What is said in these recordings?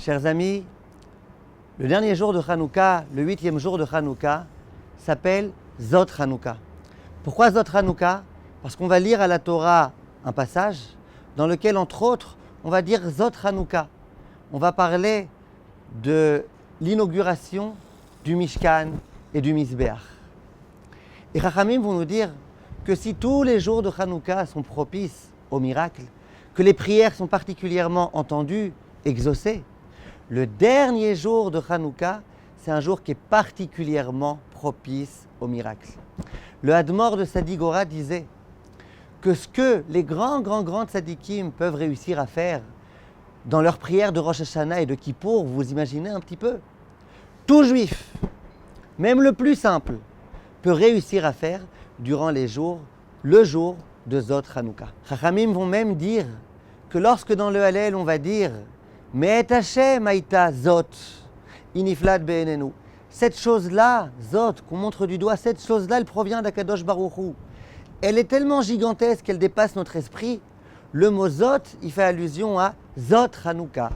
Chers amis, le dernier jour de Hanouka, le 8e jour de Hanouka, s'appelle Zot Hanouka. Pourquoi Zot Hanouka? Parce qu'on va lire à la Torah un passage dans lequel, entre autres, on va dire Zot Hanouka. On va parler de l'inauguration du Mishkan et du Mizbeach. Et Chachamim vont nous dire que si tous les jours de Hanouka sont propices au miracle, que les prières sont particulièrement entendues, exaucées, le dernier jour de Hanouka, c'est un jour qui est particulièrement propice au miracle. Le Hadmor de Sadigora disait que ce que les grands tzadikim peuvent réussir à faire dans leurs prières de Rosh Hashanah et de Kippour, vous imaginez un petit peu, tout juif, même le plus simple, peut réussir à faire durant le jour de Zot Hanouka. Chachamim vont même dire que lorsque dans le Hallel on va dire Me'et Hashem haïta Zot iniflat be'enenu, cette chose-là, Zot, qu'on montre du doigt, cette chose-là, elle provient d'Akadosh Baruch Hu. Elle est tellement gigantesque qu'elle dépasse notre esprit. Le mot Zot, il fait allusion à Zot Hanouka.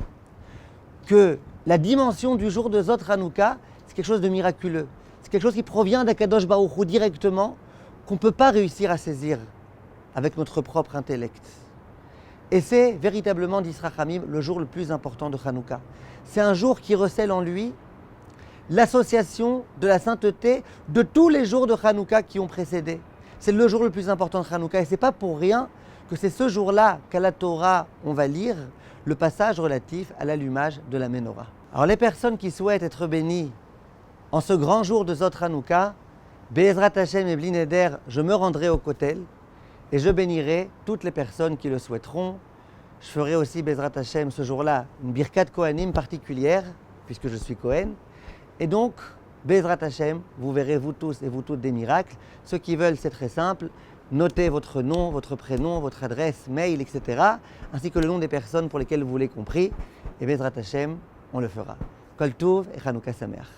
Que la dimension du jour de Zot Hanouka, c'est quelque chose de miraculeux. C'est quelque chose qui provient d'Akadosh Baruch Hu directement, qu'on ne peut pas réussir à saisir avec notre propre intellect. Et c'est véritablement, dit Rachamim, le jour le plus important de Hanouka. C'est un jour qui recèle en lui l'association de la sainteté de tous les jours de Hanouka qui ont précédé. C'est le jour le plus important de Hanouka et ce n'est pas pour rien que c'est ce jour-là qu'à la Torah on va lire le passage relatif à l'allumage de la Menorah. Alors les personnes qui souhaitent être bénies en ce grand jour de Zot Hanouka, Be'ezrat Hashem et Bli Neder, je me rendrai au Kotel et je bénirai toutes les personnes qui le souhaiteront. Je ferai aussi Be'ezrat Hashem ce jour-là une Birkat Kohanim particulière puisque je suis Kohen. Et donc, Be'ezrat Hashem, vous verrez vous tous et vous toutes des miracles. Ceux qui veulent, c'est très simple. Notez votre nom, votre prénom, votre adresse, mail, etc. ainsi que le nom des personnes pour lesquelles vous voulez compris. Et Be'ezrat Hashem, on le fera. Kol Tov et Hanouka Sameach.